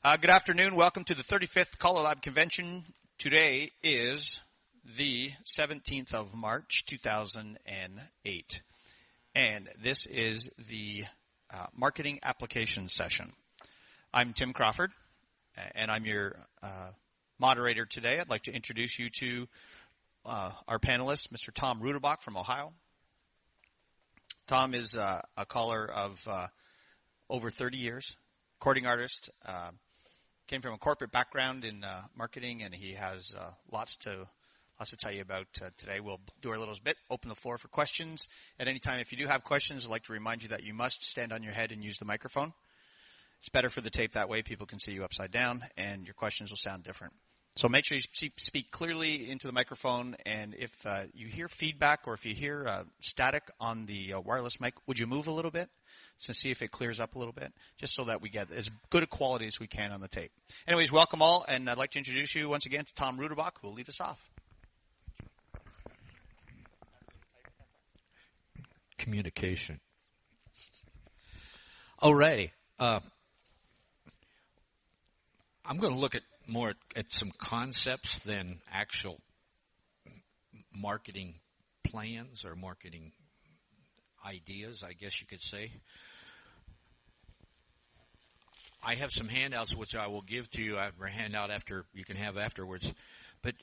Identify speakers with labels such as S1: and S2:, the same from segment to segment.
S1: Good afternoon. Welcome to the 35th CALLERLAB Convention. Today is the 17th of March, 2008. And this is the marketing application session. I'm Tim Crawford, and I'm your moderator today. I'd like to introduce you to our panelist, Mr. Tom Rudebock from Ohio. Tom is a caller of over 30 years, recording artist, came from a corporate background in marketing, and he has lots to tell you about today. We'll do our little bit, open the floor for questions at any time. If you do have questions, I'd like to remind you that you must stand on your head and use the microphone. It's better for the tape that way. People can see you upside down, and your questions will sound different. So make sure you speak clearly into the microphone, and if you hear feedback or if you hear static on the wireless mic, would you move a little bit to see if it clears up a little bit, just so that we get as good a quality as we can on the tape. Anyways, welcome all, and I'd like to introduce you once again to Tom Rudebock, who will lead us off.
S2: Communication. Alrighty. I'm going to look at more at some concepts than actual marketing plans or marketing ideas, I guess you could say. I have some handouts which I will give to you. I have a handout after you can have afterwards. But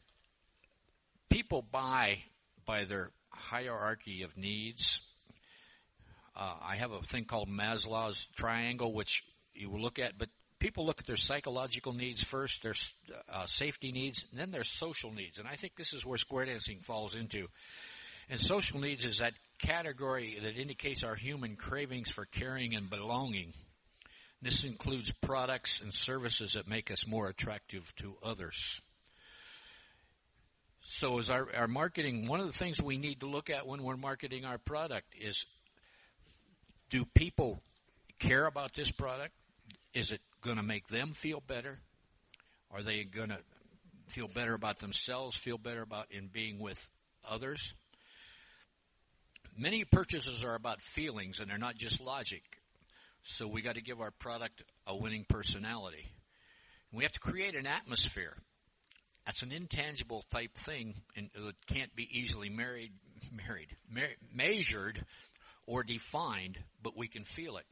S2: people buy by their hierarchy of needs. I have a thing called Maslow's triangle, which you will look at, but people look at their psychological needs first, their safety needs, and then their social needs. And I think this is where square dancing falls into. And social needs is that category that indicates our human cravings for caring and belonging. This includes products and services that make us more attractive to others. So as our marketing, one of the things we need to look at when we're marketing our product is, do people care about this product? Is it going to make them feel better? Are they going to feel better about themselves, feel better about in being with others? Many purchases are about feelings, and they're not just logic. So we got to give our product a winning personality. We have to create an atmosphere. That's an intangible type thing, and it can't be easily measured or defined, but we can feel it.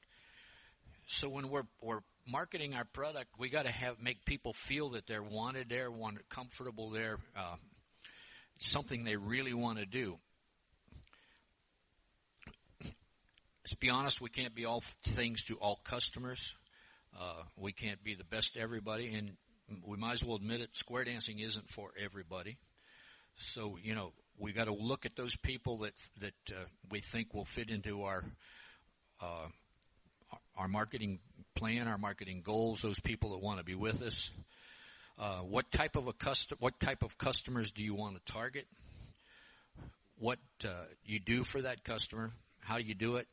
S2: So when we're marketing our product, we got to make people feel that they're wanted there, comfortable there, something they really want to do. Let's be honest, we can't be all things to all customers. We can't be the best to everybody, and we might as well admit it, square dancing isn't for everybody. So, we got to look at those people that we think will fit into our marketing plan, our marketing goals, those people that want to be with us. What type of customers do you want to target? What you do for that customer? How do you do it?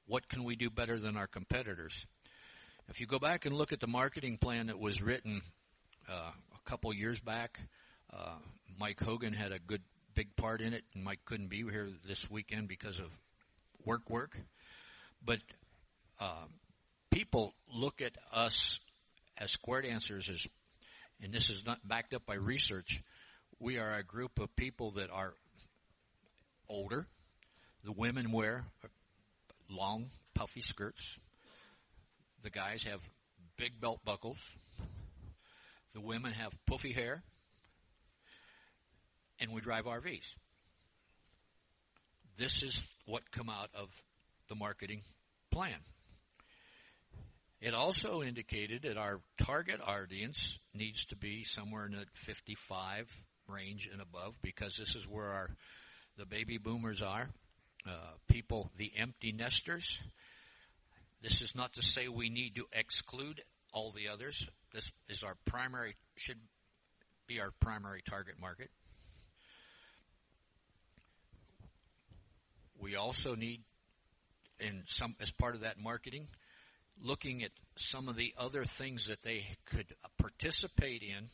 S2: What can we do better than our competitors? If you go back and look at the marketing plan that was written a couple years back, Mike Hogan had a good big part in it, and Mike couldn't be here this weekend because of work. But people look at us as square dancers as, and this is not backed up by research, we are a group of people that are older. The women wear long, puffy skirts. The guys have big belt buckles. The women have puffy hair. And we drive RVs. This is what come out of the marketing plan. It also indicated that our target audience needs to be somewhere in the 55 range and above, because this is where the baby boomers are. People, the empty nesters. This is not to say we need to exclude all the others. This is should be our primary target market. We also need, as part of that marketing, looking at some of the other things that they could participate in.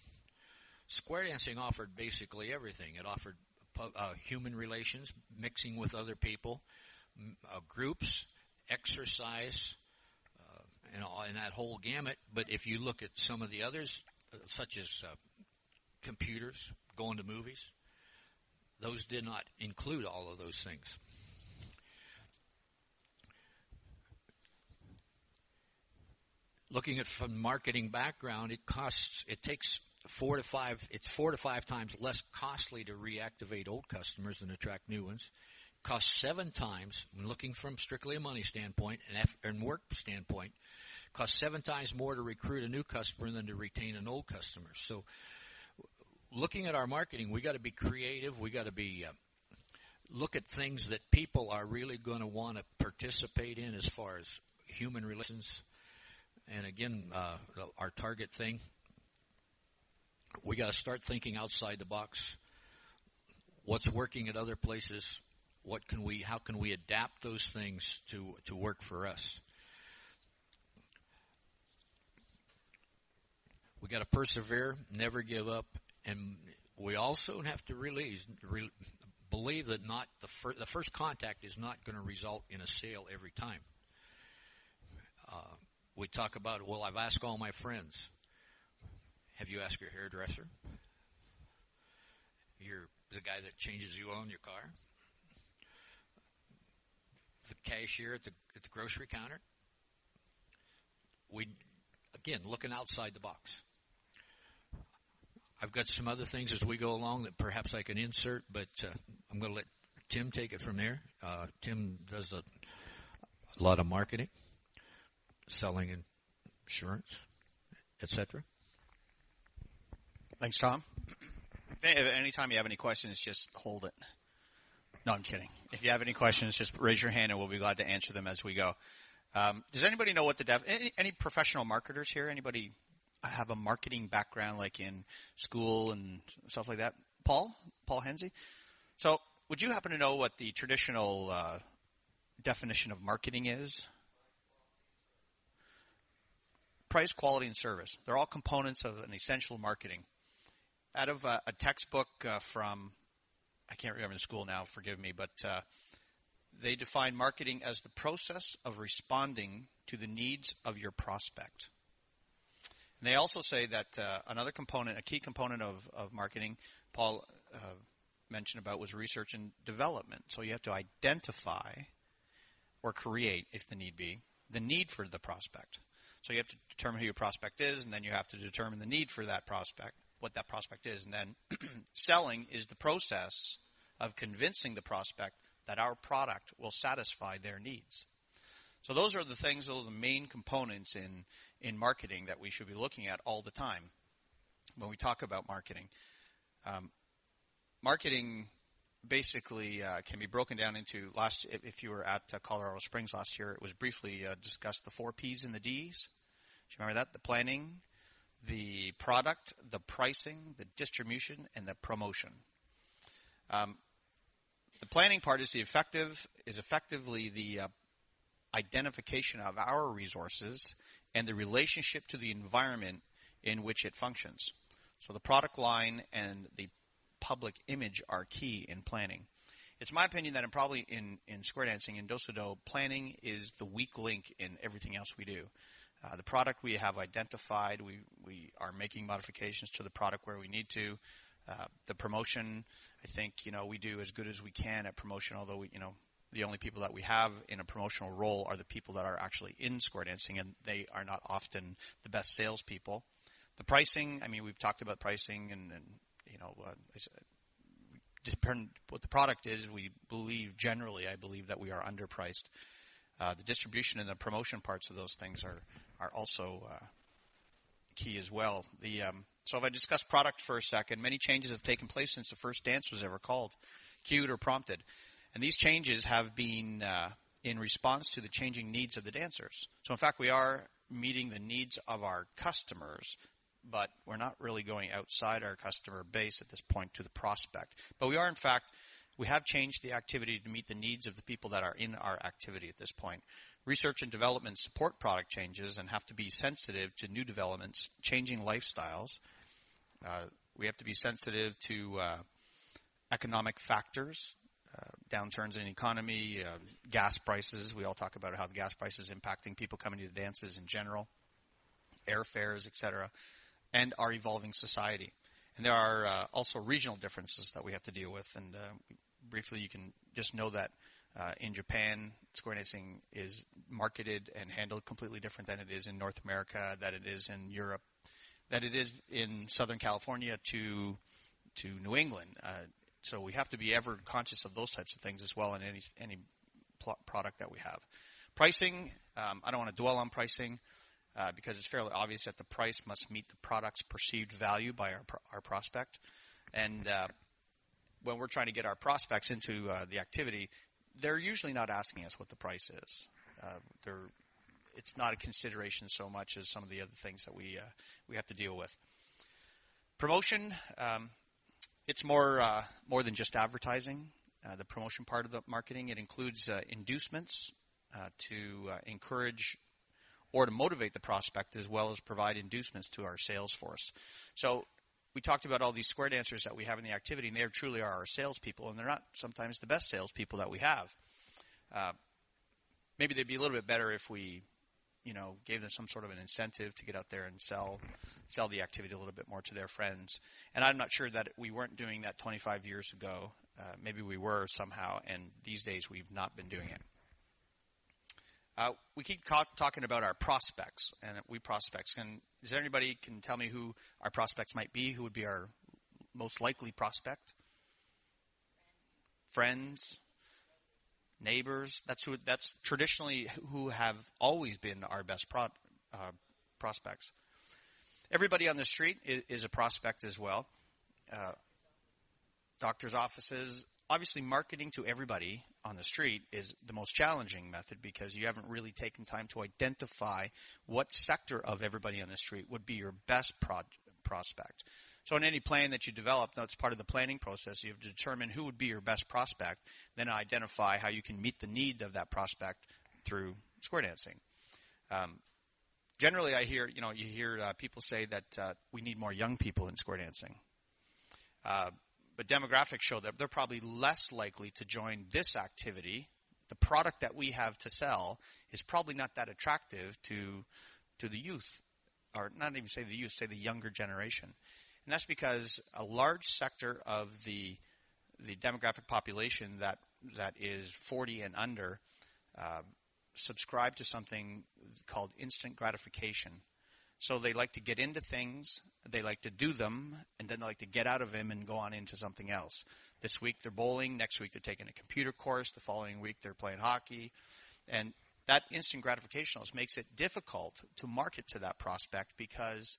S2: Square dancing offered basically everything. It offered human relations, mixing with other people, groups, exercise, and that whole gamut. But if you look at some of the others, such as computers, going to movies, those did not include all of those things. Looking at from marketing background, it takes 4 to 5. It's 4 to 5 times less costly to reactivate old customers than attract new ones. It costs 7 times, when looking from strictly a money standpoint and work standpoint, it costs 7 times more to recruit a new customer than to retain an old customer. So, looking at our marketing, we got to be creative. We got to be look at things that people are really going to want to participate in as far as human relations. And again, our target thing, we got to start thinking outside the box. What's working at other places? How can we adapt those things to work for us? We got to persevere, never give up, and we also have to believe that the first contact is not going to result in a sale every time. We talk about, well, I've asked all my friends. Have you asked your hairdresser? The guy that changes the oil in your car? The cashier at the grocery counter? Again, looking outside the box. I've got some other things as we go along that perhaps I can insert, but I'm going to let Tim take it from there. Tim does a lot of marketing, selling insurance, etc.
S1: Thanks, Tom. Anytime you have any questions, just hold it. No, I'm kidding. If you have any questions, just raise your hand and we'll be glad to answer them as we go. Does anybody know what any professional marketers here? Anybody have a marketing background like in school and stuff like that? Paul Henze? So would you happen to know what the traditional definition of marketing is? Price, quality, and service. They're all components of an essential marketing. Out of a textbook from, I can't remember the school now, forgive me, but they define marketing as the process of responding to the needs of your prospect. And they also say that another component, a key component of marketing, Paul mentioned about, was research and development. So you have to identify or create, if the need be, the need for the prospect. So you have to determine who your prospect is, and then you have to determine the need for that prospect, what that prospect is. And then selling is the process of convincing the prospect that our product will satisfy their needs. So those are the things, those are the main components in marketing that we should be looking at all the time when we talk about marketing. Marketing basically can be broken down into, if you were at Colorado Springs last year, it was briefly discussed, the 4 P's and the D's. Do you remember that? The planning, the product, the pricing, the distribution, and the promotion. The planning part is effectively the identification of our resources and the relationship to the environment in which it functions. So the product line and the public image are key in planning. It's my opinion that in square dancing, in do-so-do, planning is the weak link in everything else we do. The product we have identified, we are making modifications to the product where we need to. The promotion, I think, we do as good as we can at promotion, although the only people that we have in a promotional role are the people that are actually in square dancing, and they are not often the best salespeople. The pricing, we've talked about pricing, and depending what the product is, I believe that we are underpriced. The distribution and the promotion parts of those things are also key as well. So if I discuss product for a second, many changes have taken place since the first dance was ever called, cued, or prompted. And these changes have been in response to the changing needs of the dancers. So in fact, we are meeting the needs of our customers, but we're not really going outside our customer base at this point to the prospect. But we have changed the activity to meet the needs of the people that are in our activity at this point. Research and development support product changes and have to be sensitive to new developments, changing lifestyles. We have to be sensitive to economic factors. downturns in the economy, gas prices. We all talk about how the gas prices impacting people coming to the dances in general, airfares, etc., and our evolving society. And there are also regional differences that we have to deal with. And briefly, you can just know that in Japan, square dancing is marketed and handled completely different than it is in North America, that it is in Europe, that it is in Southern California to New England. So we have to be ever conscious of those types of things as well in any product that we have. Pricing, I don't want to dwell on pricing because it's fairly obvious that the price must meet the product's perceived value by our prospect. And when we're trying to get our prospects into the activity, they're usually not asking us what the price is. It's not a consideration so much as some of the other things that we have to deal with. Promotion, it's more than just advertising. The promotion part of the marketing, it includes inducements to encourage or to motivate the prospect, as well as provide inducements to our sales force. So we talked about all these square dancers that we have in the activity, and they truly are our salespeople, and they're not sometimes the best salespeople that we have. Maybe they'd be a little bit better if we, gave them some sort of an incentive to get out there and sell the activity a little bit more to their friends. And I'm not sure that we weren't doing that 25 years ago. Maybe we were somehow, and these days we've not been doing it. We keep talking about our prospects, and we prospects. Is there anybody can tell me who our prospects might be? Who would be our most likely prospect? Friends, neighbors. That's traditionally who have always been our best prospects. Everybody on the street is a prospect as well. Doctors' offices. Obviously, marketing to everybody on the street is the most challenging method because you haven't really taken time to identify what sector of everybody on the street would be your best prospect. So in any plan that you develop, that's part of the planning process. You have to determine who would be your best prospect, then identify how you can meet the need of that prospect through square dancing. Generally, I hear, you hear people say that we need more young people in square dancing. But demographics show that they're probably less likely to join this activity. The product that we have to sell is probably not that attractive to the youth, or not even say the youth, say the younger generation. And that's because a large sector of the demographic population that is 40 and under subscribe to something called instant gratification. So they like to get into things, they like to do them, and then they like to get out of them and go on into something else. This week they're bowling, next week they're taking a computer course, the following week they're playing hockey. And that instant gratification makes it difficult to market to that prospect because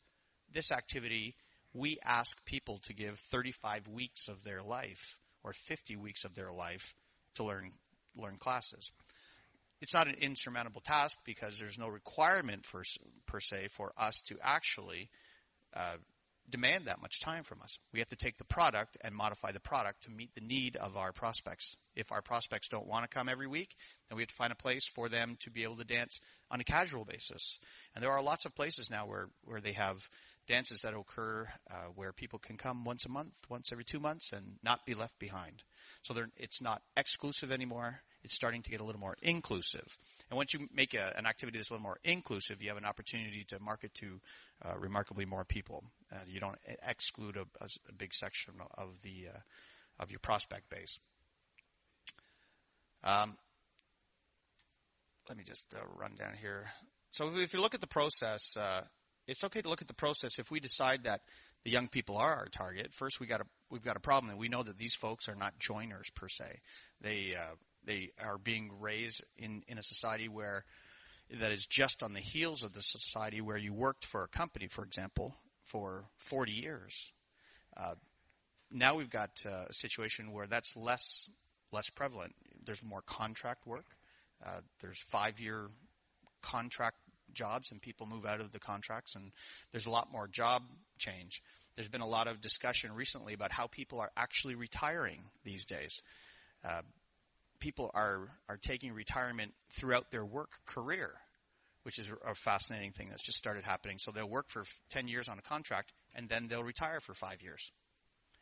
S1: this activity, we ask people to give 35 weeks of their life or 50 weeks of their life to learn classes. It's not an insurmountable task because there's no requirement per se for us to actually demand that much time from us. We have to take the product and modify the product to meet the need of our prospects. If our prospects don't want to come every week, then we have to find a place for them to be able to dance on a casual basis. And there are lots of places now where they have dances that occur where people can come once a month, once every 2 months, and not be left behind. So it's not exclusive anymore. It's starting to get a little more inclusive. And once you make an activity that's a little more inclusive, you have an opportunity to market to remarkably more people. You don't exclude a big section of your prospect base. Let me just run down here. So if you look at the process, it's okay to look at the process if we decide that the young people are our target. First, we've got a problem, and we know that these folks are not joiners per se. They are being raised in a society that is just on the heels of the society where you worked for a company, for example, for 40 years. Now we've got a situation where that's less prevalent. There's more contract work. There's 5-year contract jobs, and people move out of the contracts, and there's a lot more job change. There's been a lot of discussion recently about how people are actually retiring these days. People are taking retirement throughout their work career, which is a fascinating thing that's just started happening. So they'll work for 10 years on a contract, and then they'll retire for 5 years.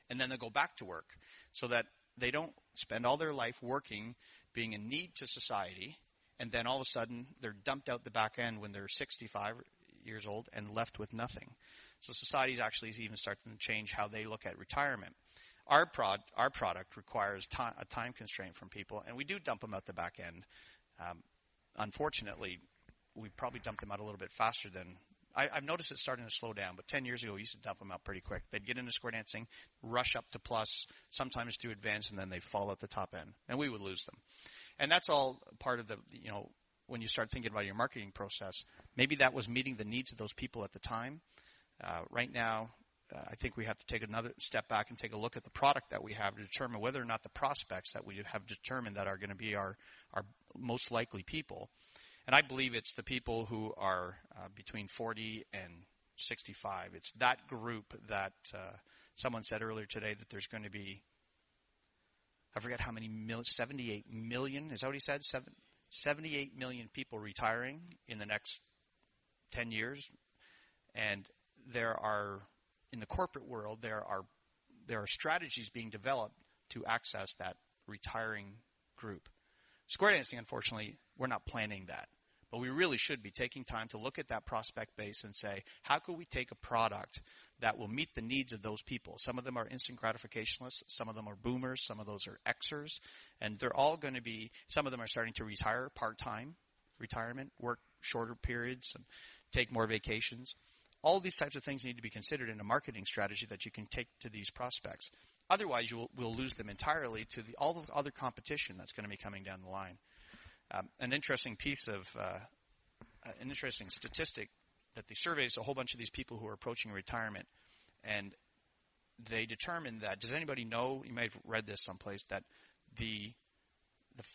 S1: And then they'll go back to work. So that they don't spend all their life working, being a need to society, and then all of a sudden they're dumped out the back end when they're 65 years old and left with nothing. So society's actually even starting to change how they look at retirement. Our product requires a time constraint from people, and we do dump them out the back end. Unfortunately, we probably dump them out a little bit faster than I've noticed it's starting to slow down, but 10 years ago, we used to dump them out pretty quick. They'd get into square dancing, rush up to plus, sometimes do advanced, and then they'd fall at the top end, and we would lose them. And that's all part of the, when you start thinking about your marketing process, maybe that was meeting the needs of those people at the time. Right now, I think we have to take another step back and take a look at the product that we have to determine whether or not the prospects that we have determined that are going to be our most likely people. And I believe it's the people who are between 40 and 65. It's that group that someone said earlier today that there's going to be, I forget how many, 78 million, is that what he said? 78 million people retiring in the next 10 years. And there are, in the corporate world, there are strategies being developed to access that retiring group. Square dancing, unfortunately, we're not planning that. But we really should be taking time to look at that prospect base and say, how could we take a product that will meet the needs of those people? Some of them are instant gratificationists. Some of them are boomers. Some of those are Xers. And they're all going to be, some of them are starting to retire part-time, retirement, work shorter periods, and take more vacations. All these types of things need to be considered in a marketing strategy that you can take to these prospects. Otherwise, we'll lose them entirely to all the other competition that's going to be coming down the line. An interesting piece of an interesting statistic that they surveys a whole bunch of these people who are approaching retirement, and they determined that, does anybody know, you may have read this someplace, that the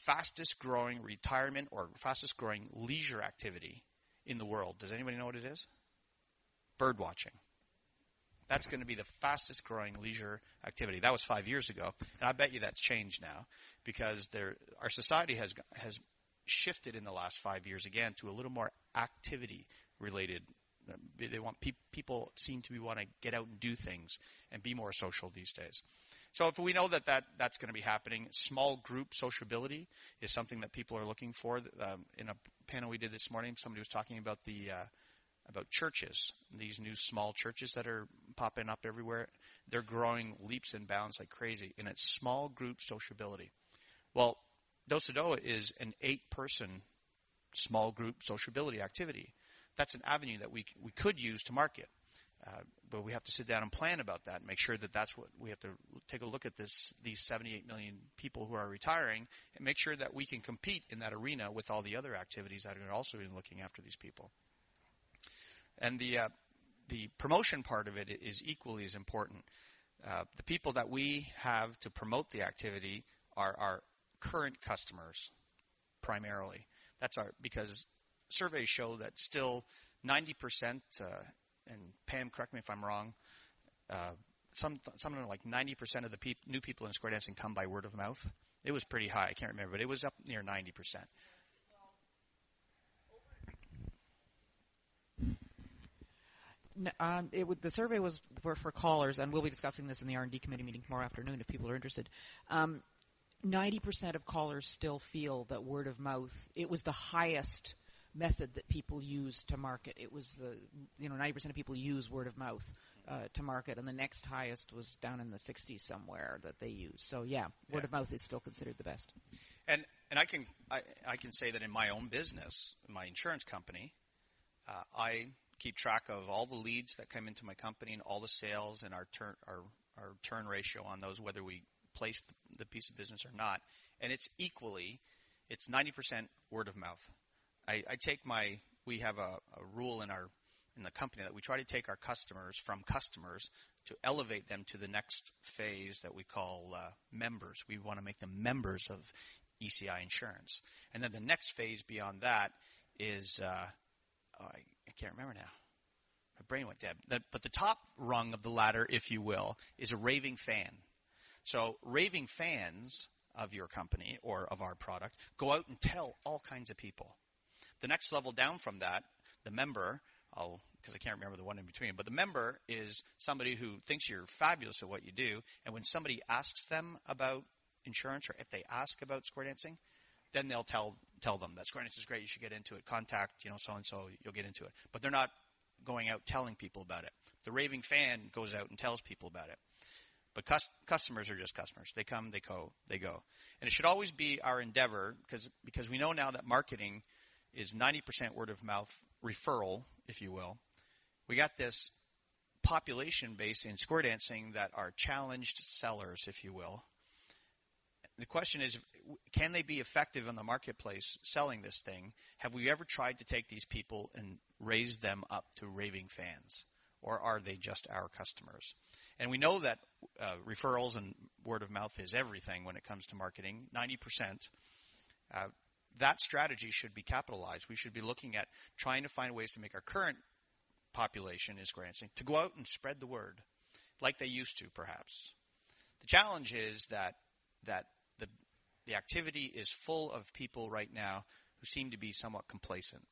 S1: fastest growing retirement or fastest growing leisure activity in the world, does anybody know what it is? Bird watching. That's going to be the fastest growing leisure activity. That was 5 years ago, and I bet you that's changed now because our society has shifted in the last 5 years again to a little more activity related. They want people seem to want to get out and do things and be more social these days. So if we know that's going to be happening, small group sociability is something that people are looking for. In a panel we did this morning, somebody was talking about about churches, these new small churches that are popping up everywhere. They're growing leaps and bounds like crazy, and it's small group sociability. Well, Dos-a-Do is an 8-person small group sociability activity. That's an avenue that we could use to market, but we have to sit down and plan about that and make sure that that's what we have to take a look at these 78 million people who are retiring and make sure that we can compete in that arena with all the other activities that are also looking after these people. And the promotion part of it is equally as important. The people that we have to promote the activity are our current customers primarily. Because surveys show that still 90%, and Pam, correct me if I'm wrong, something like 90% of the new people in square dancing come by word of mouth. It was pretty high. I can't remember, but it was up near 90%.
S3: The survey was for callers, and we'll be discussing this in the R&D committee meeting tomorrow afternoon if people are interested. 90% of callers still feel that word of mouth, it was the highest method that people use to market. It was 90% of people use word of mouth to market, and the next highest was down in the 60s somewhere that they use. So word of mouth is still considered the best.
S1: And I can say that in my own business, my insurance company, I keep track of all the leads that come into my company and all the sales and our turn ratio on those, whether we place the piece of business or not. And it's 90% word of mouth. We have a rule in the company that we try to take our customers to elevate them to the next phase that we call members. We want to make them members of ECI Insurance. And then the next phase beyond that is I can't remember now. My brain went dead. But the top rung of the ladder, if you will, is a raving fan. So raving fans of your company or of our product go out and tell all kinds of people. The next level down from that, the member, because I can't remember the one in between, but the member is somebody who thinks you're fabulous at what you do, and when somebody asks them about insurance or if they ask about square dancing, then they'll tell them that square dancing is great. You should get into it. Contact, so and so. You'll get into it. But they're not going out telling people about it. The raving fan goes out and tells people about it. But customers are just customers. They come, they go. And it should always be our endeavor, because we know now that marketing is 90% word of mouth referral, if you will. We got this population base in square dancing that are challenged sellers, if you will. The question is, can they be effective in the marketplace selling this thing? Have we ever tried to take these people and raise them up to raving fans? Or are they just our customers? And we know that referrals and word of mouth is everything when it comes to marketing, 90%. That strategy should be capitalized. We should be looking at trying to find ways to make our current population in square dancing to go out and spread the word like they used to, perhaps. The challenge is that the activity is full of people right now who seem to be somewhat complacent.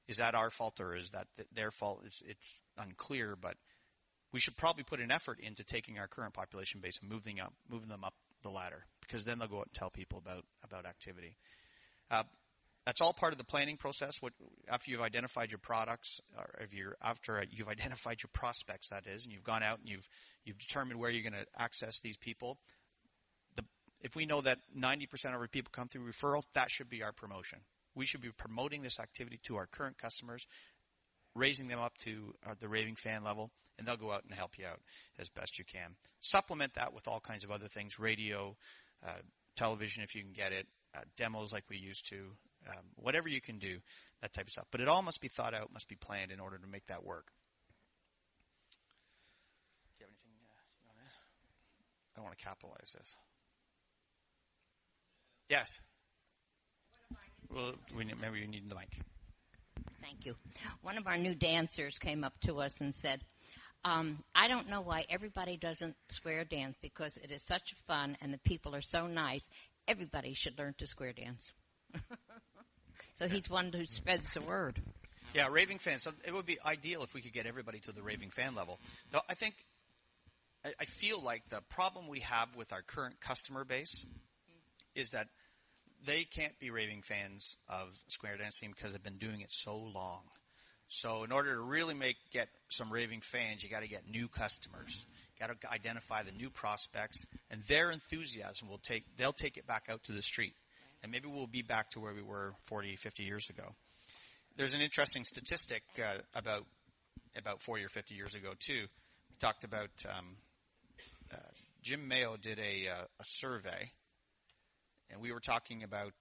S1: Is that our fault or is that their fault? It's unclear, but we should probably put an effort into taking our current population base and moving them up the ladder, because then they'll go out and tell people about activity. That's all part of the planning process. After you've identified your products, or after you've identified your prospects, that is, and you've gone out and you've determined where you're going to access these people. If we know that 90% of our people come through referral, that should be our promotion. We should be promoting this activity to our current customers, raising them up to the raving fan level, and they'll go out and help you out as best you can. Supplement that with all kinds of other things, radio, television if you can get it, demos like we used to, whatever you can do, that type of stuff. But it all must be thought out, must be planned in order to make that work. Do you have anything you want to add? I want to capitalize this. Yes. Well, maybe you need the mic.
S4: Thank you. One of our new dancers came up to us and said, I don't know why everybody doesn't square dance, because it is such fun and the people are so nice. Everybody should learn to square dance. So he's one who spreads the word.
S1: Yeah, raving fans. So it would be ideal if we could get everybody to the raving fan level. Though I feel like the problem we have with our current customer base is that they can't be raving fans of square dancing because they've been doing it so long. So in order to really get some raving fans, you got to get new customers. You got to identify the new prospects, and their enthusiasm they'll take it back out to the street. And maybe we'll be back to where we were 40, 50 years ago. There's an interesting statistic about 40 or 50 years ago, too. We talked about Jim Mayo did a survey, and we were talking about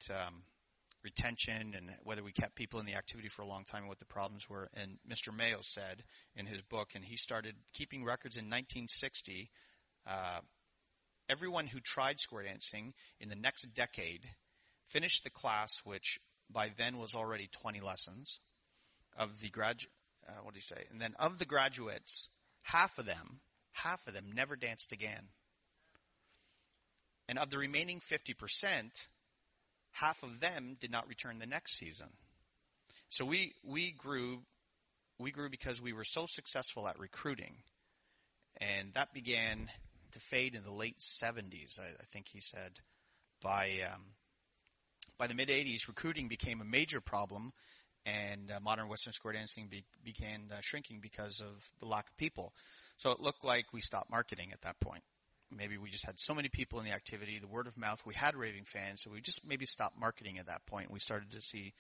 S1: retention and whether we kept people in the activity for a long time and what the problems were. And Mr. Mayo said in his book, and he started keeping records in 1960, everyone who tried square dancing in the next decade finished the class, which by then was already 20 lessons, of the And then of the graduates, half of them never danced again. And of the remaining 50%, half of them did not return the next season. So we grew because we were so successful at recruiting, and that began to fade in the late 70s. I think he said by the mid 80s, recruiting became a major problem, and modern Western square dancing began shrinking because of the lack of people. So it looked like we stopped marketing at that point. Maybe we just had so many people in the activity, the word of mouth. We had raving fans, so we just maybe stopped marketing at that point. We started to see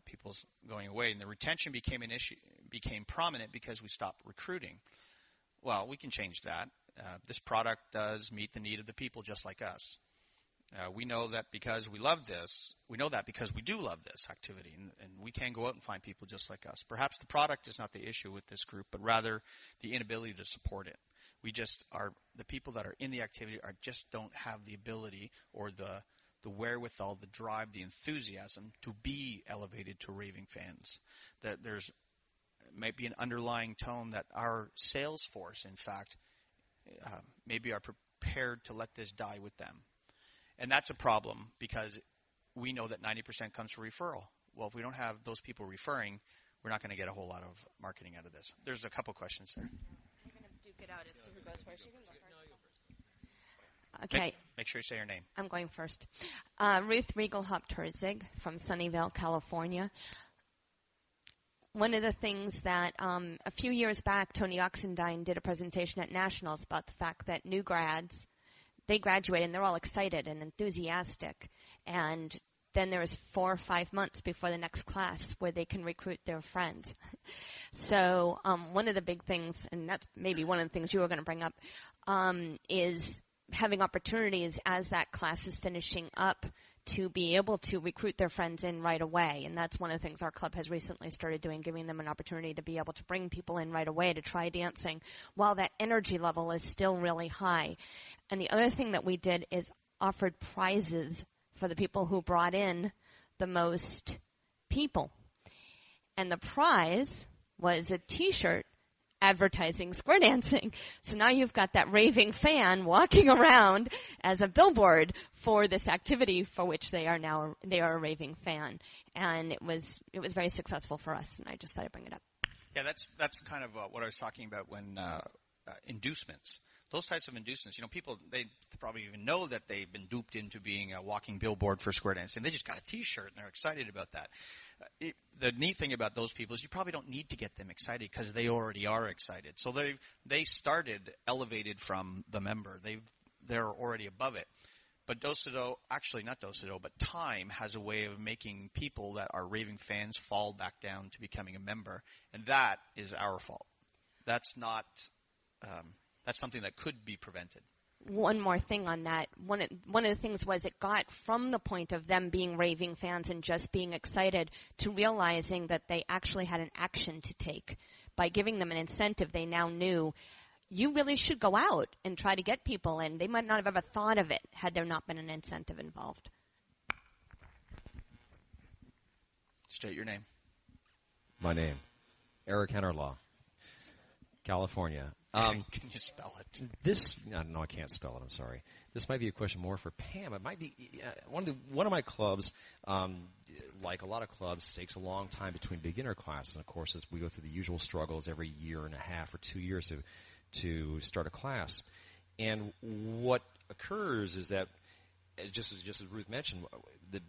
S1: people going away, and the retention became an issue, became prominent because we stopped recruiting. Well, we can change that. This product does meet the need of the people just like us. We know that because we love this. We know that because we do love this activity, and we can go out and find people just like us. Perhaps the product is not the issue with this group, but rather the inability to support it. We just are the people that are in the activity just don't have the ability or the wherewithal, the drive, the enthusiasm to be elevated to raving fans. That there's might be an underlying tone that our sales force, in fact, maybe are prepared to let this die with them. And that's a problem because we know that 90% comes from referral. Well, if we don't have those people referring, we're not going to get a whole lot of marketing out of this. There's a couple questions there.
S5: I'm going to duke it out as to who goes first. You can go first. Okay.
S1: Make sure you say your name.
S5: I'm going first. Ruth Riegelhaupt-Herzig from Sunnyvale, California. One of the things that a few years back, Tony Oxendine did a presentation at Nationals about the fact that new grads, they graduate and they're all excited and enthusiastic. And then there is 4 or 5 months before the next class where they can recruit their friends. So one of the big things, and that's maybe one of the things you were going to bring up, is having opportunities as that class is finishing up to be able to recruit their friends in right away. And that's one of the things our club has recently started doing, giving them an opportunity to be able to bring people in right away to try dancing while that energy level is still really high. And the other thing that we did is offered prizes for the people who brought in the most people. And the prize was a T-shirt advertising square dancing. So now you've got that raving fan walking around as a billboard for this activity for which they are a raving fan. And it was very successful for us, and I just thought I'd bring it up.
S1: Yeah, that's kind of what I was talking about when inducements. Those types of inducements, people, they probably even know that they've been duped into being a walking billboard for square dancing. They just got a T-shirt and they're excited about that. The neat thing about those people is you probably don't need to get them excited because they already are excited. So they started elevated from the member. They're already above it. But but time has a way of making people that are raving fans fall back down to becoming a member, and that is our fault. That's not. That's something that could be prevented.
S5: One more thing on that. One of the things was it got from the point of them being raving fans and just being excited to realizing that they actually had an action to take. By giving them an incentive, they now knew you really should go out and try to get people in. They might not have ever thought of it had there not been an incentive involved.
S1: State your name.
S6: My name, Eric Hennerlaw, California.
S1: Can you spell it?
S6: No, I can't spell it. I'm sorry. This might be a question more for Pam. It might be one of my clubs. Like a lot of clubs, takes a long time between beginner classes. And of course, as we go through the usual struggles every year and a half or 2 years to start a class. And what occurs is that, just as Ruth mentioned,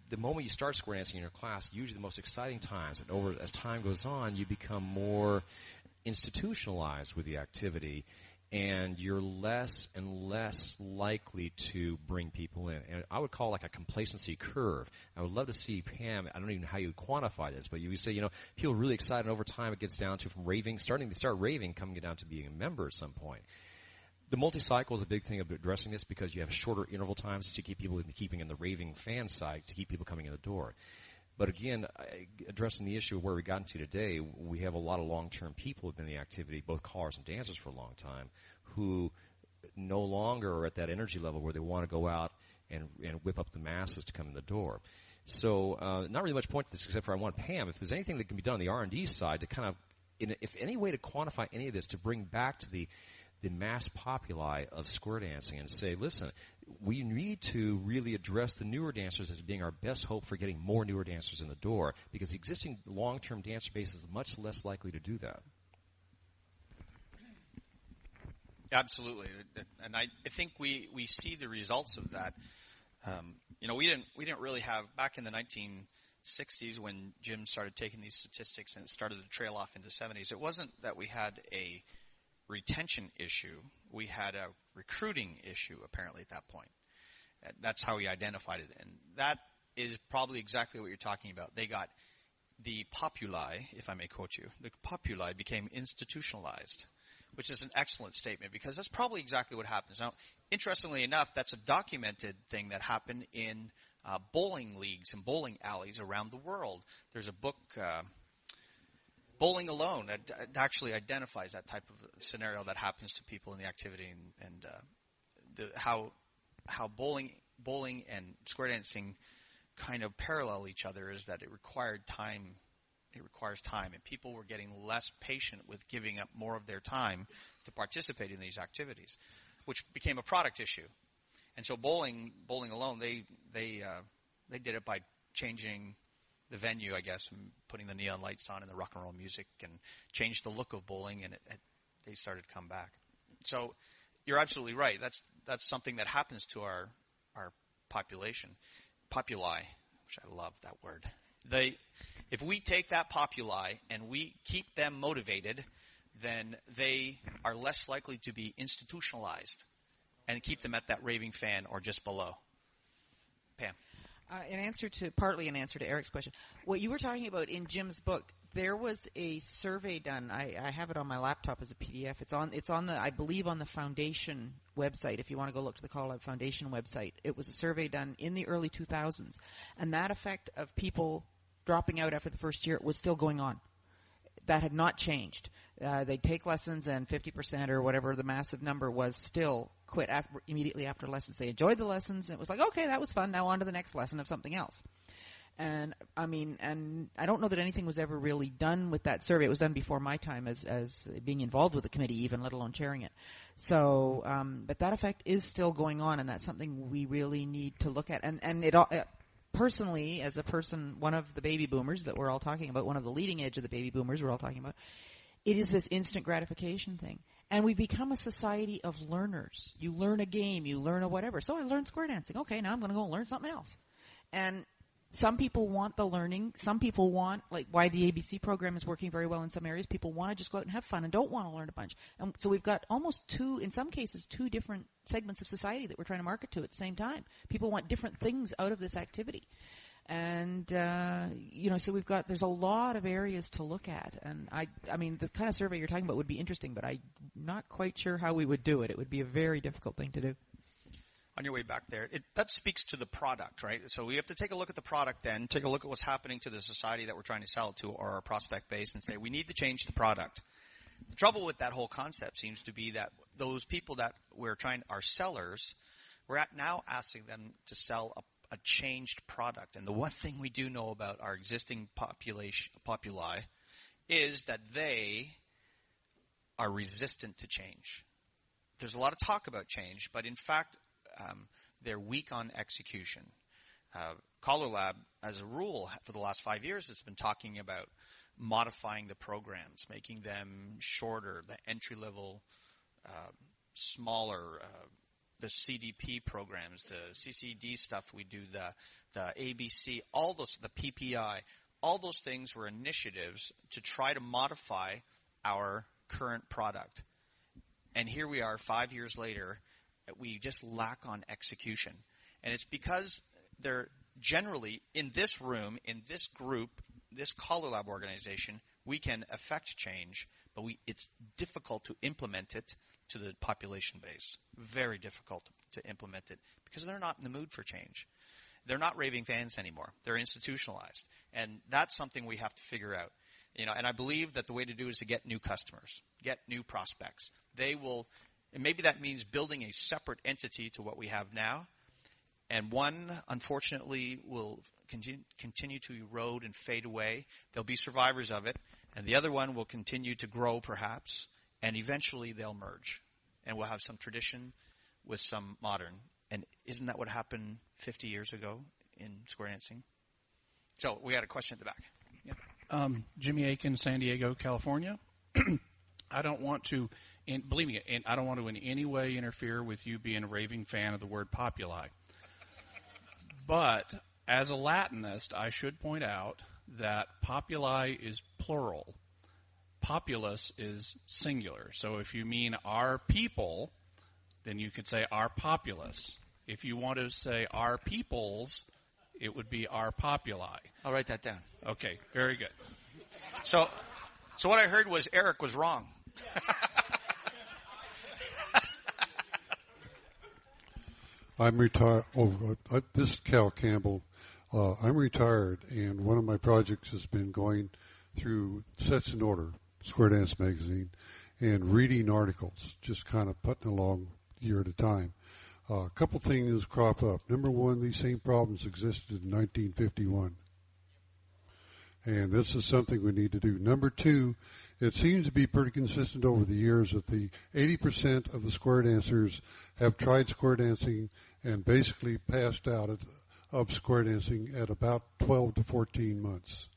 S6: the moment you start square dancing in your class, usually the most exciting times. And as time goes on, you become more institutionalized with the activity, and you're less and less likely to bring people in. And I would call it like a complacency curve. I would love to see, Pam, I don't even know how you would quantify this, but you would say, people are really excited, and over time it gets down to from raving, starting to start raving, coming down to being a member at some point. The multi-cycle is a big thing of addressing this because you have shorter interval times to keep people keeping in the raving fan side, to keep people coming in the door. But again, addressing the issue of where we got into today, we have a lot of long-term people who have been in the activity, both callers and dancers for a long time, who no longer are at that energy level where they want to go out and whip up the masses to come in the door. So not really much point to this except for I want Pam, if there's anything that can be done on the R&D side to kind of, if any way to quantify any of this, to bring back to the mass populi of square dancing and say, listen, we need to really address the newer dancers as being our best hope for getting more newer dancers in the door, because the existing long-term dancer base is much less likely to do that.
S1: Absolutely, and I think we see the results of that. We didn't really have, back in the 1960s when Jim started taking these statistics and it started to trail off into the 70s, it wasn't that we had a retention issue. We had a recruiting issue, apparently, at that point. That's how we identified it. And that is probably exactly what you're talking about. They got the populi, if I may quote you, the populi became institutionalized, which is an excellent statement because that's probably exactly what happens. Now, interestingly enough, that's a documented thing that happened in bowling leagues and bowling alleys around the world. There's a book, Bowling Alone, that actually identifies that type of scenario that happens to people in the activity, and how bowling and square dancing kind of parallel each other is that it required time. It requires time, and people were getting less patient with giving up more of their time to participate in these activities, which became a product issue. And so Bowling Alone, they did it by changing the venue, I guess, and putting the neon lights on and the rock and roll music, and changed the look of bowling, and they started to come back. So, you're absolutely right. That's something that happens to our population, populi, which I love that word. If we take that populi and we keep them motivated, then they are less likely to be institutionalized and keep them at that raving fan or just below. Pam.
S3: Partly an answer to Eric's question. What you were talking about in Jim's book, there was a survey done. I have it on my laptop as a PDF. It's on the, I believe, on the Foundation website. If you want to go look to the CALLERLAB Foundation website, it was a survey done in the early 2000s, and that effect of people dropping out after the first year was still going on. That had not changed. They'd take lessons, and 50% or whatever the massive number was still quit immediately after lessons. They enjoyed the lessons, and it was like, okay, that was fun. Now on to the next lesson of something else. And I don't know that anything was ever really done with that survey. It was done before my time as being involved with the committee, even, let alone chairing it. So, but that effect is still going on, and that's something we really need to look at. And it personally, as a person, one of the baby boomers that we're all talking about, one of the leading edge of the baby boomers we're all talking about, it is this instant gratification thing. And we've become a society of learners. You learn a game, you learn a whatever. So I learned square dancing. Okay, now I'm going to go and learn something else. And some people want the learning. Some people want, like why the ABC program is working very well in some areas, people want to just go out and have fun and don't want to learn a bunch. And so we've got almost in some cases, two different segments of society that we're trying to market to at the same time. People want different things out of this activity. And, so there's a lot of areas to look at. And I mean, the kind of survey you're talking about would be interesting, but I'm not quite sure how we would do it. It would be a very difficult thing to do.
S1: On your way back there, that speaks to the product, right? So we have to take a look at the product then, take a look at what's happening to the society that we're trying to sell it to or our prospect base and say we need to change the product. The trouble with that whole concept seems to be that those people that our sellers, we're now asking them to sell a changed product. And the one thing we do know about our existing populi is that they are resistant to change. There's a lot of talk about change, but in fact, they're weak on execution. CALLERLAB, as a rule, for the last 5 years, has been talking about modifying the programs, making them shorter, the entry-level, smaller, the CDP programs, the CCD stuff we do, the ABC, all those, the PPI, all those things were initiatives to try to modify our current product. And here we are 5 years later, we just lack on execution. And it's because they're generally, in this room, in this group, this CALLERLAB organization, we can affect change, but it's difficult to implement it to the population base. Very difficult to implement it because they're not in the mood for change. They're not raving fans anymore. They're institutionalized. And that's something we have to figure out. And I believe that the way to do it is to get new customers, get new prospects. And maybe that means building a separate entity to what we have now. And one, unfortunately, will continue to erode and fade away. There'll be survivors of it. And the other one will continue to grow, perhaps. And eventually they'll merge. And we'll have some tradition with some modern. And isn't that what happened 50 years ago in square dancing? So we had a question at the back.
S7: Yeah. Jimmy Aiken, San Diego, California. I don't want to, believe me, I don't want to in any way interfere with you being a raving fan of the word populi. But as a Latinist, I should point out that populi is plural. Populus is singular. So if you mean our people, then you could say our populace. If you want to say our peoples, it would be our populi.
S1: I'll write that down.
S7: Okay, very good.
S1: So what I heard was Eric was wrong.
S8: I'm retired. This is Cal Campbell. I'm retired, and one of my projects has been going through Sets in Order, Square Dance Magazine, and reading articles, just kind of putting along year at a time. A couple things crop up. Number one, these same problems existed in 1951. And this is something we need to do. Number two, it seems to be pretty consistent over the years that the 80% of the square dancers have tried square dancing and basically passed out of square dancing at about 12 to 14 months.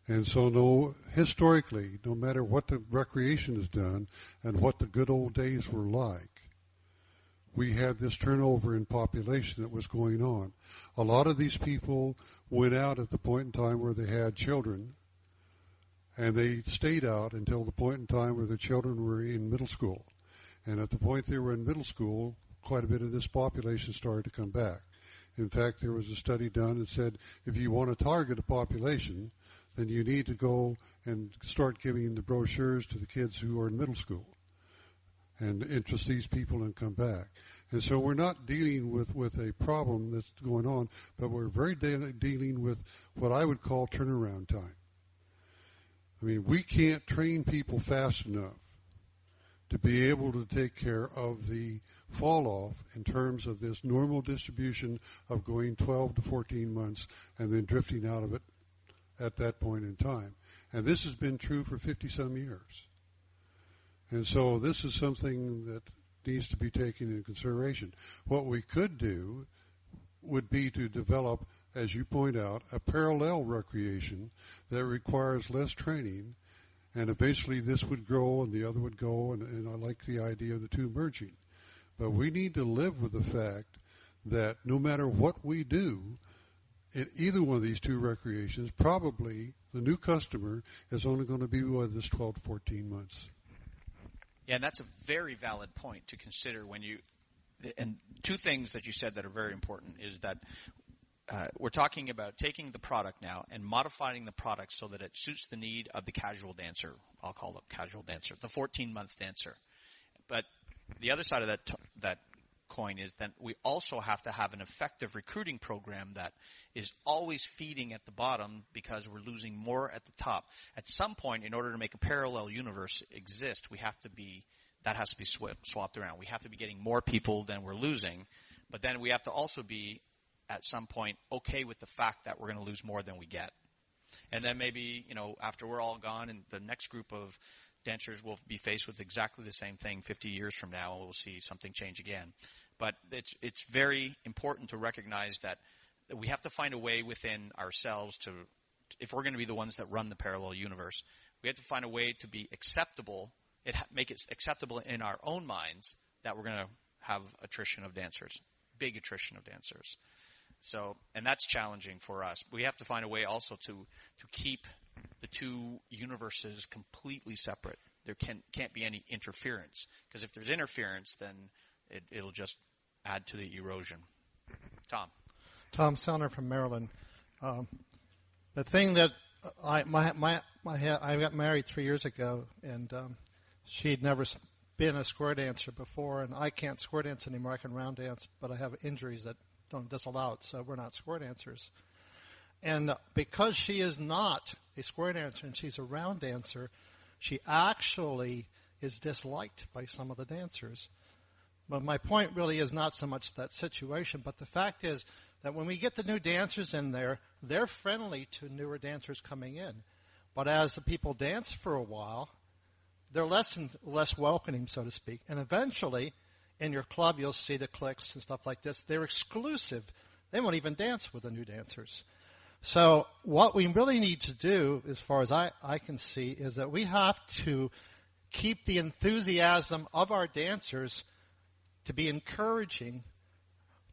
S8: And so historically, no matter what the recreation has done and what the good old days were like, we had this turnover in population that was going on. A lot of these people went out at the point in time where they had children, and they stayed out until the point in time where the children were in middle school. And at the point they were in middle school, quite a bit of this population started to come back. In fact, there was a study done that said if you want to target a population, then you need to go and start giving the brochures to the kids who are in middle school and interest these people and come back. And so we're not dealing with a problem that's going on, but we're very dealing with what I would call turnaround time. I mean, we can't train people fast enough to be able to take care of the fall off in terms of this normal distribution of going 12 to 14 months and then drifting out of it at that point in time. And this has been true for 50-some years. And so this is something that needs to be taken into consideration. What we could do would be to develop, as you point out, a parallel recreation that requires less training, and eventually this would grow and the other would go, and I like the idea of the two merging. But we need to live with the fact that no matter what we do, in either one of these two recreations, probably the new customer is only going to be with us 12 to 14 months.
S1: Yeah, and that's a very valid point to consider when you – and two things that you said that are very important is that we're talking about taking the product now and modifying the product so that it suits the need of the casual dancer. I'll call it casual dancer, the 14-month dancer. But the other side of that coin is that we also have to have an effective recruiting program that is always feeding at the bottom because we're losing more at the top. At some point, in order to make a parallel universe exist, that has to be swapped around. We have to be getting more people than we're losing, but then we have to also be, at some point, okay with the fact that we're going to lose more than we get. And then maybe, after we're all gone and the next group of dancers will be faced with exactly the same thing 50 years from now, and we'll see something change again. But it's very important to recognize that we have to find a way within ourselves to, if we're going to be the ones that run the parallel universe, we have to find a way to be acceptable, make it acceptable in our own minds that we're going to have attrition of dancers, big attrition of dancers. So, and that's challenging for us. We have to find a way also to keep the two universes completely separate. There can't be any interference, because if there's interference, then it'll just add to the erosion. Tom
S9: Sellner from Maryland. The thing that I got married 3 years ago, and she'd never been a square dancer before, and I can't square dance anymore. I can round dance, but I have injuries that don't disallow it, so we're not square dancers. And because she is not a square dancer and she's a round dancer, she actually is disliked by some of the dancers. But my point really is not so much that situation, but the fact is that when we get the new dancers in there, they're friendly to newer dancers coming in. But as the people dance for a while, they're less and less welcoming, so to speak. And eventually, in your club, you'll see the cliques and stuff like this. They're exclusive. They won't even dance with the new dancers. So what we really need to do, as far as I can see, is that we have to keep the enthusiasm of our dancers to be encouraging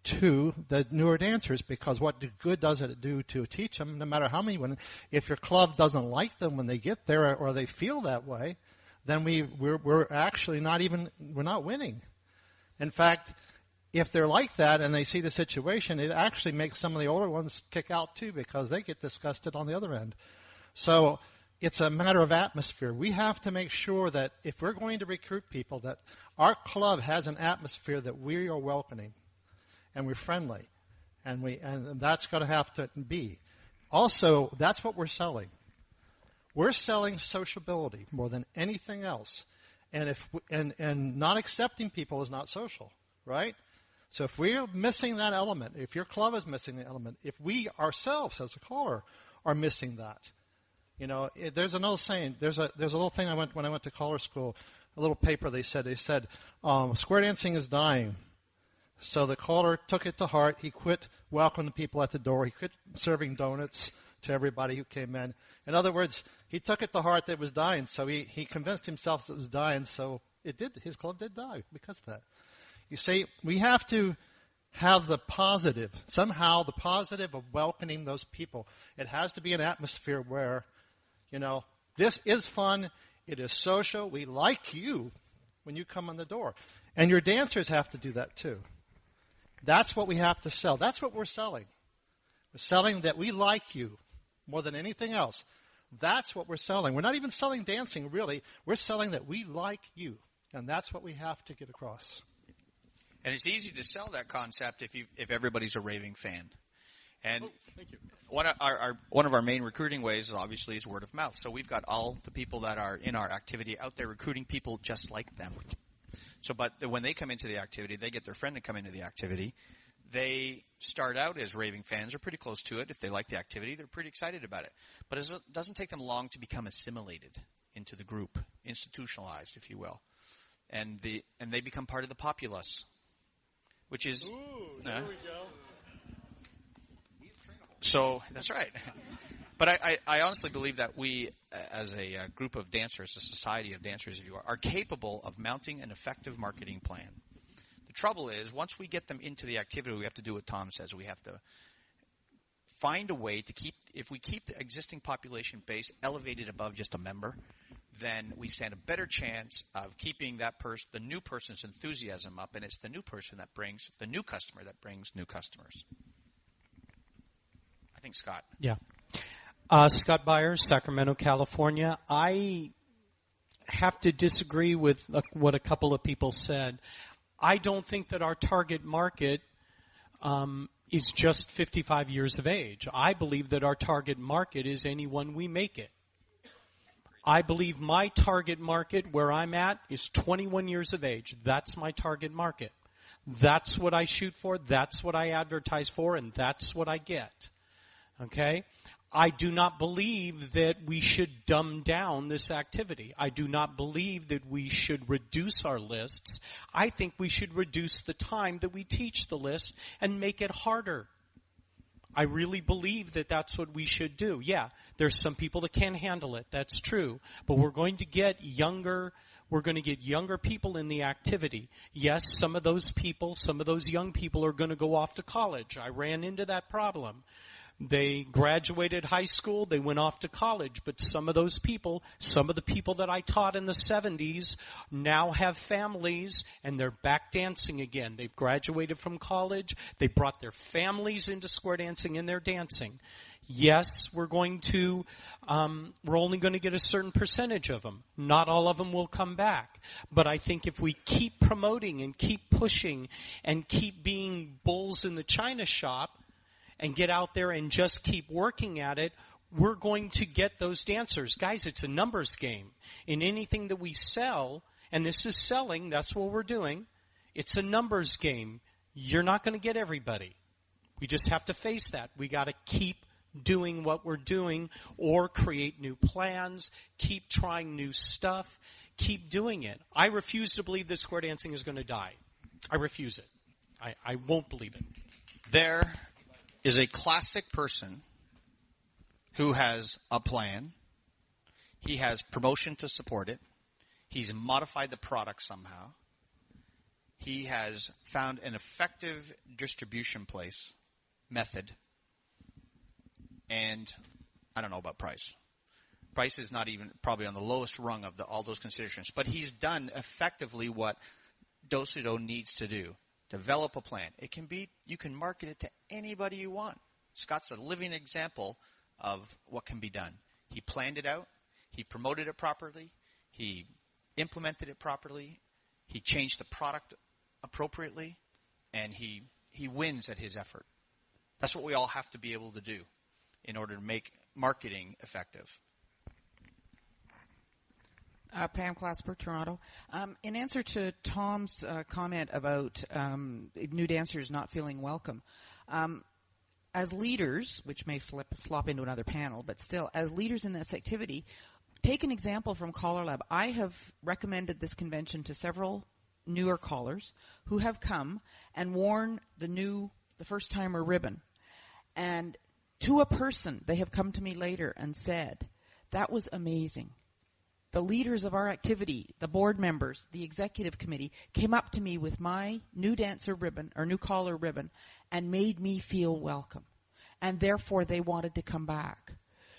S9: to the newer dancers, because what good does it do to teach them, no matter how many, if your club doesn't like them when they get there or they feel that way, then we're actually we're not winning. In fact, if they're like that and they see the situation, it actually makes some of the older ones kick out too, because they get disgusted on the other end. So it's a matter of atmosphere. We have to make sure that if we're going to recruit people, that our club has an atmosphere that we are welcoming and we're friendly, and that's going to have to be. Also, that's what we're selling. We're selling sociability more than anything else, and not accepting people is not social, right? So if we're missing that element, if your club is missing the element, if we ourselves as a caller are missing that, there's an old saying. There's a little thing when I went to caller school, a little paper they said square dancing is dying. So the caller took it to heart. He quit welcoming people at the door. He quit serving donuts to everybody who came in. In other words, he took it to heart that it was dying. So he convinced himself that it was dying. So it did. His club did die because of that. You see, we have to have the positive, somehow the positive of welcoming those people. It has to be an atmosphere where, this is fun, it is social, we like you when you come on the door. And your dancers have to do that too. That's what we have to sell. That's what we're selling. We're selling that we like you more than anything else. That's what we're selling. We're not even selling dancing, really. We're selling that we like you. And that's what we have to get across.
S1: And it's easy to sell that concept if everybody's a raving fan. And
S9: thank you.
S1: One of our main recruiting ways, obviously, is word of mouth. So we've got all the people that are in our activity out there recruiting people just like them. So, but when they come into the activity, they get their friend to come into the activity. They start out as raving fans, or pretty close to it. If they like the activity, they're pretty excited about it. But it doesn't take them long to become assimilated into the group, institutionalized, if you will. And they become part of the populace, which is...
S9: Ooh, there we go.
S1: So, that's right. But I honestly believe that we, as a group of dancers, a society of dancers, if you are capable of mounting an effective marketing plan. The trouble is, once we get them into the activity, we have to do what Tom says. We have to find a way to if we keep the existing population base elevated above just a member, then we stand a better chance of keeping the new person's enthusiasm up, and it's the new person that brings the new customer that brings new customers. I think Scott.
S10: Yeah. Scott Byers, Sacramento, California. I have to disagree with what a couple of people said. I don't think that our target market is just 55 years of age. I believe that our target market is anyone we make it. I believe my target market where I'm at is 21 years of age. That's my target market. That's what I shoot for. That's what I advertise for, and that's what I get. Okay? I do not believe that we should dumb down this activity. I do not believe that we should reduce our lists. I think we should reduce the time that we teach the list and make it harder. I really believe that that's what we should do. Yeah, there's some people that can't handle it. That's true. But we're going to get younger people in the activity. Yes, some of those young people are going to go off to college. I ran into that problem. They graduated high school, they went off to college, but some of the people that I taught in the 70s now have families and they're back dancing again. They've graduated from college, they brought their families into square dancing and they're dancing. Yes, we're only going to get a certain percentage of them. Not all of them will come back. But I think if we keep promoting and keep pushing and keep being bulls in the china shop, and get out there and just keep working at it, we're going to get those dancers. Guys, it's a numbers game. In anything that we sell, and this is selling, that's what we're doing, it's a numbers game. You're not going to get everybody. We just have to face that. We got to keep doing what we're doing or create new plans, keep trying new stuff, keep doing it. I refuse to believe that square dancing is going to die. I refuse it. I won't believe it.
S1: There is a classic person who has a plan. He has promotion to support it. He's modified the product somehow. He has found an effective distribution method. And I don't know about price. Price is not even probably on the lowest rung of all those considerations. But he's done effectively what Do-Si-Do needs to do. Develop a plan. You can market it to anybody you want. Scott's a living example of what can be done. He planned it out. He promoted it properly. He implemented it properly. He changed the product appropriately. And he wins at his effort. That's what we all have to be able to do in order to make marketing effective.
S3: Pam Clasper, Toronto. In answer to Tom's comment about new dancers not feeling welcome, as leaders, which may slop into another panel, but still, as leaders in this activity, take an example from CALLERLAB. I have recommended this convention to several newer callers who have come and worn the first-timer ribbon. And to a person, they have come to me later and said, that was amazing. the leaders of our activity, the board members, the executive committee, came up to me with my new dancer ribbon, or new collar ribbon, and made me feel welcome. And therefore, they wanted to come back.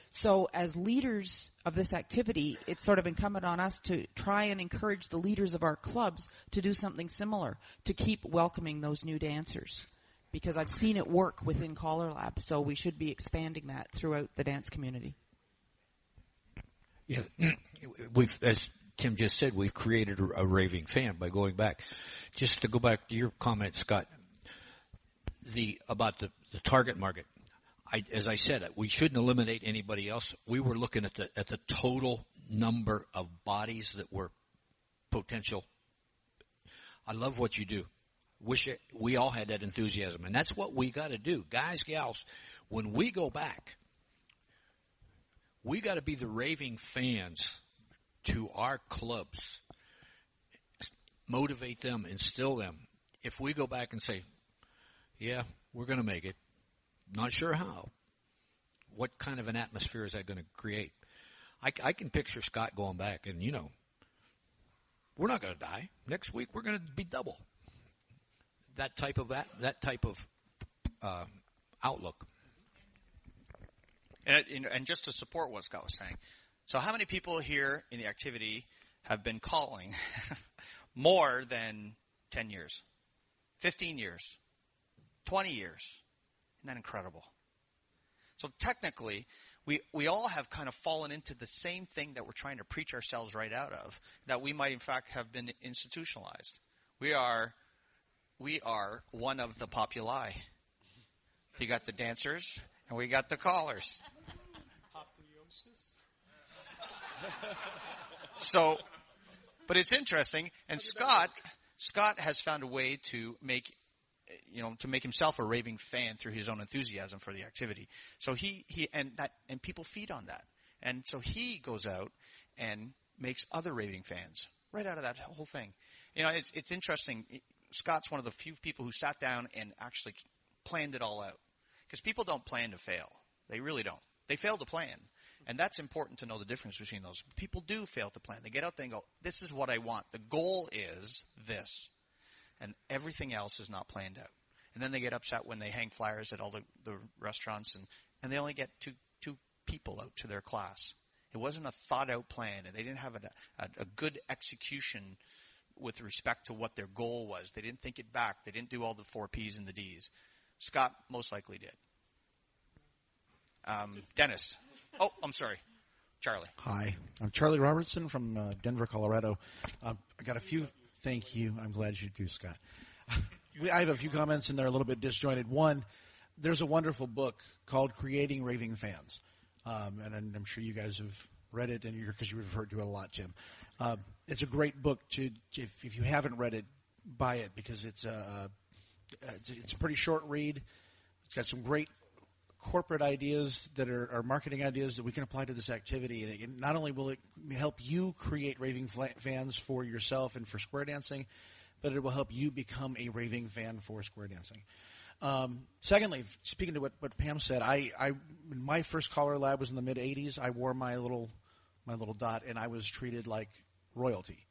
S3: So as leaders of this activity, it's sort of incumbent on us to try and encourage the leaders of our clubs to do something similar, to keep welcoming those new dancers. Because I've seen it work within CALLERLAB, so we should be expanding that throughout the dance community.
S2: Yeah, as Tim just said, we've created a raving fan by going back. Just to go back to your comment, Scott, about the target market. As I said, we shouldn't eliminate anybody else. We were looking at the total number of bodies that were potential. I love what you do. Wish we all had that enthusiasm, and that's what we got to do, guys, gals. When we go back, we got to be the raving fans to our clubs, motivate them, instill them. If we go back and say, "Yeah, we're going to make it," not sure how, what kind of an atmosphere is that going to create? I can picture Scott going back, and we're not going to die. Next week we're going to be double. That type of outlook.
S1: And just to support what Scott was saying, so how many people here in the activity have been calling more than 10 years, 15 years, 20 years? Isn't that incredible? So technically, we all have kind of fallen into the same thing that we're trying to preach ourselves right out of, that we might in fact have been institutionalized. We are one of the populi. You got the dancers, and we got the callers. So, but it's interesting, and Scott has found a way to make himself a raving fan through his own enthusiasm for the activity. So and people feed on that. And so he goes out and makes other raving fans right out of that whole thing. It's interesting. Scott's one of the few people who sat down and actually planned it all out. Because people don't plan to fail. They really don't. They fail to plan. And that's important to know the difference between those. People do fail to plan. They get out there and go, this is what I want. The goal is this. And everything else is not planned out. And then they get upset when they hang flyers at all the restaurants and they only get two people out to their class. It wasn't a thought-out plan, and they didn't have a good execution with respect to what their goal was. They didn't think it back. They didn't do all the 4 Ps and the Ds. Scott most likely did. Dennis. Oh, I'm sorry. Charlie.
S11: Hi. I'm Charlie Robertson from Denver, Colorado. I got a few. Thank you. I'm glad you do, Scott. I have a few comments in there a little bit disjointed. One, there's a wonderful book called Creating Raving Fans. And I'm sure you guys have read it because you've referred to it a lot, Tim. It's a great book if you haven't read it, buy it because it's a pretty short read. It's got some great corporate ideas that are marketing ideas that we can apply to this activity. And not only will it help you create raving fans for yourself and for square dancing, but it will help you become a raving fan for square dancing. Secondly, speaking to what Pam said, my first CALLERLAB was in the mid '80s. I wore my little dot, and I was treated like royalty.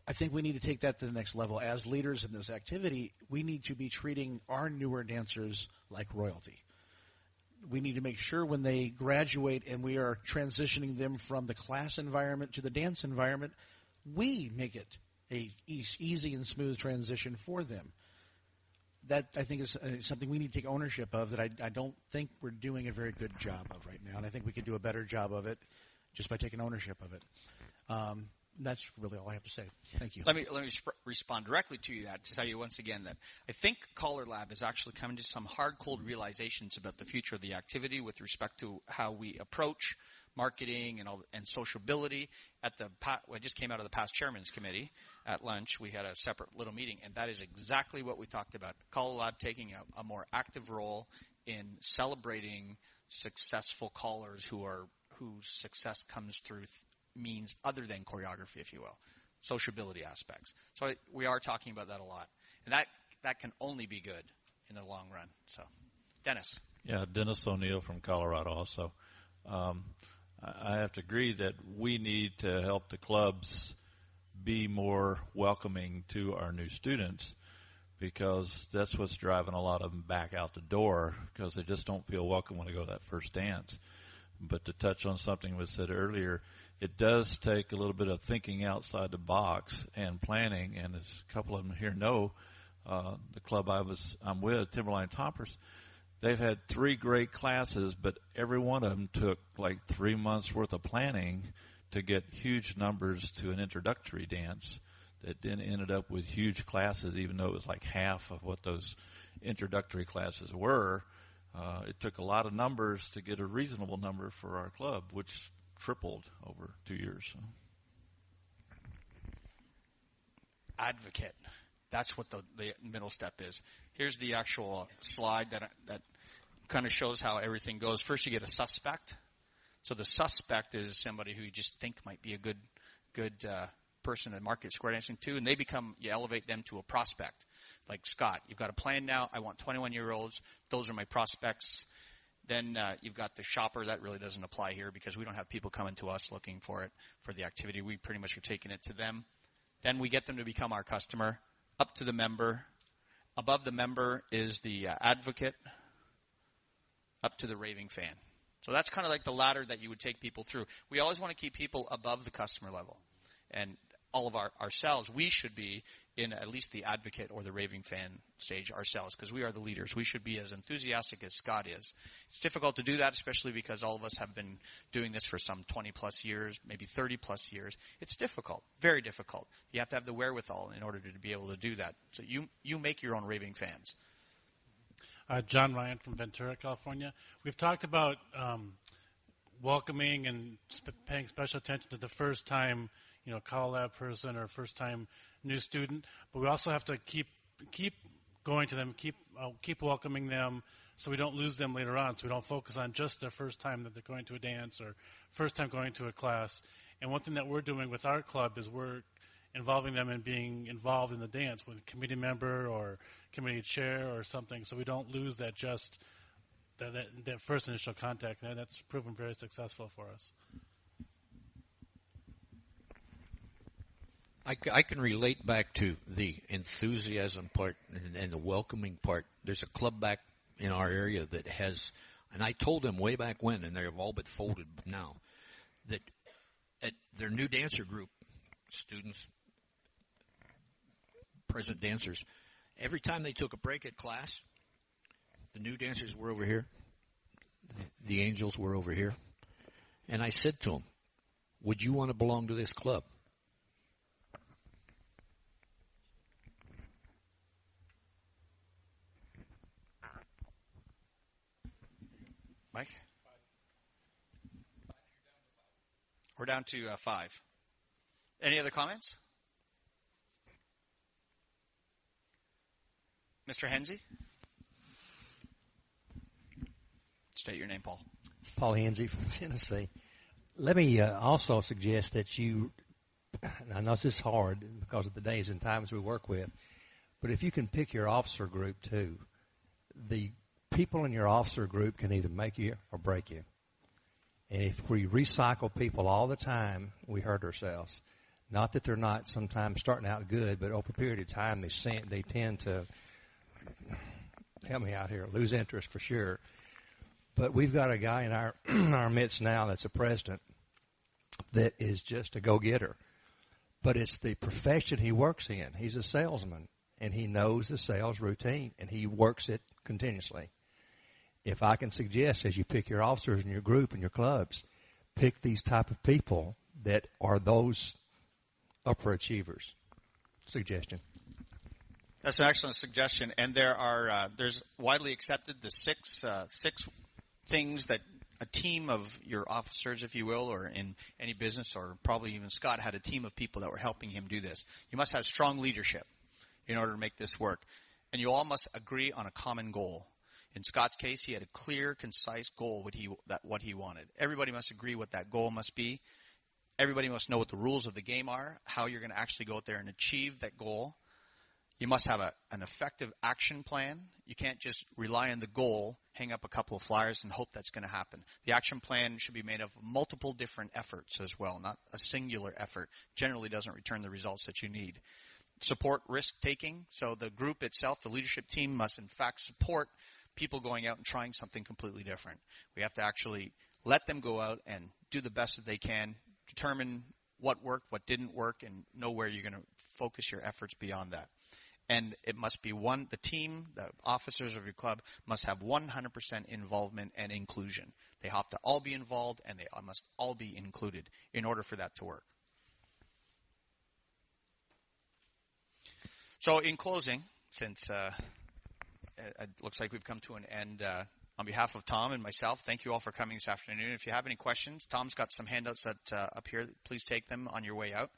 S11: I think we need to take that to the next level. As leaders in this activity, we need to be treating our newer dancers like royalty. We need to make sure when they graduate and we are transitioning them from the class environment to the dance environment, we make it a easy and smooth transition for them. That, I think, is something we need to take ownership of that I don't think we're doing a very good job of right now. And I think we could do a better job of it just by taking ownership of it. That's really all I have to say. Thank you.
S1: Let me respond directly to that to tell you once again that I think CALLERLAB is actually coming to some hard, cold realizations about the future of the activity with respect to how we approach marketing and sociability. I just came out of the past chairman's committee at lunch. We had a separate little meeting, and that is exactly what we talked about. CALLERLAB taking a more active role in celebrating successful callers whose success comes through means other than choreography, if you will, sociability aspects. So we are talking about that a lot, and that can only be good in the long run. So, Dennis.
S12: Yeah, Dennis O'Neill from Colorado also. I have to agree that we need to help the clubs be more welcoming to our new students, because that's what's driving a lot of them back out the door, because they just don't feel welcome when they go to that first dance. But to touch on something that was said earlier, it does take a little bit of thinking outside the box and planning, and as a couple of them here know, the club I'm with, Timberline Toppers, they've had 3 great classes, but every one of them took like 3 months worth of planning to get huge numbers to an introductory dance that then ended up with huge classes, even though it was like half of what those introductory classes were. It took a lot of numbers to get a reasonable number for our club, which tripled over 2 years.
S1: Advocate. That's what the middle step is. Here's the actual slide that kind of shows how everything goes. First, you get a suspect. So the suspect is somebody who you just think might be a good person to market square dancing to, and you elevate them to a prospect. Like Scott, you've got a plan now. I want 21-year-olds. Those are my prospects. Then you've got the shopper. That really doesn't apply here because we don't have people coming to us looking for it for the activity. We pretty much are taking it to them. Then we get them to become our customer. Up to the member. Above the member is the advocate. Up to the raving fan. So that's kind of like the ladder that you would take people through. We always want to keep people above the customer level. And all of ourselves, we should be in at least the advocate or the raving fan stage ourselves, because we are the leaders. We should be as enthusiastic as Scott is. It's difficult to do that, especially because all of us have been doing this for some 20-plus years, maybe 30-plus years. It's difficult, very difficult. You have to have the wherewithal in order to be able to do that. So you make your own raving fans.
S13: John Ryan from Ventura, California. We've talked about welcoming and paying special attention to the first-time, CALLERLAB person or first-time new student, but we also have to keep going to them, keep welcoming them, so we don't lose them later on. So we don't focus on just their first time that they're going to a dance or first time going to a class. And one thing that we're doing with our club is we're involving them in being involved in the dance with a committee member or committee chair or something, so we don't lose that that first initial contact. And that's proven very successful for us.
S2: I can relate back to the enthusiasm part and the welcoming part. There's a club back in our area that has, and I told them way back when, and they've all but folded now, that at their new dancer group, students, present dancers, every time they took a break at class, the new dancers were over here, the angels were over here, and I said to them, would you want to belong to this club?
S1: Mike? We're down to 5. Any other comments? Mr. Hensey? State your name, Paul.
S14: Paul Hensey from Tennessee. Let me also suggest that you, and I know this is hard because of the days and times we work with, but if you can pick your officer group too, the people in your officer group can either make you or break you. And if we recycle people all the time, we hurt ourselves. Not that they're not sometimes starting out good, but over a period of time they tend to, help me out here, lose interest for sure. But we've got a guy in our midst now that's a president that is just a go-getter. But it's the profession he works in. He's a salesman, and he knows the sales routine, and he works it continuously. If I can suggest, as you pick your officers in your group and your clubs, pick these type of people that are those upper achievers. Suggestion.
S1: That's an excellent suggestion, and there's widely accepted the six things that a team of your officers, if you will, or in any business, or probably even Scott had a team of people that were helping him do this. You must have strong leadership in order to make this work, and you all must agree on a common goal. In Scott's case, he had a clear, concise goal what he wanted. Everybody must agree what that goal must be. Everybody must know what the rules of the game are, how you're going to actually go out there and achieve that goal. You must have an effective action plan. You can't just rely on the goal, hang up a couple of flyers, and hope that's going to happen. The action plan should be made of multiple different efforts as well, not a singular effort. Generally doesn't return the results that you need. Support risk-taking. So the group itself, the leadership team, must in fact support people going out and trying something completely different. We have to actually let them go out and do the best that they can, determine what worked, what didn't work, and know where you're going to focus your efforts beyond that. And it must be the team, the officers of your club must have 100% involvement and inclusion. They have to all be involved and they must all be included in order for that to work. So in closing, since it looks like we've come to an end, on behalf of Tom and myself, thank you all for coming this afternoon. If you have any questions, Tom's got some handouts up here. Please take them on your way out.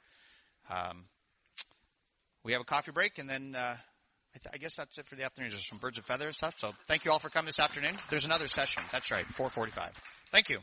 S1: We have a coffee break, and then I guess that's it for the afternoon. There's some birds of feathers stuff. So thank you all for coming this afternoon. There's another session. That's right, 4:45. Thank you.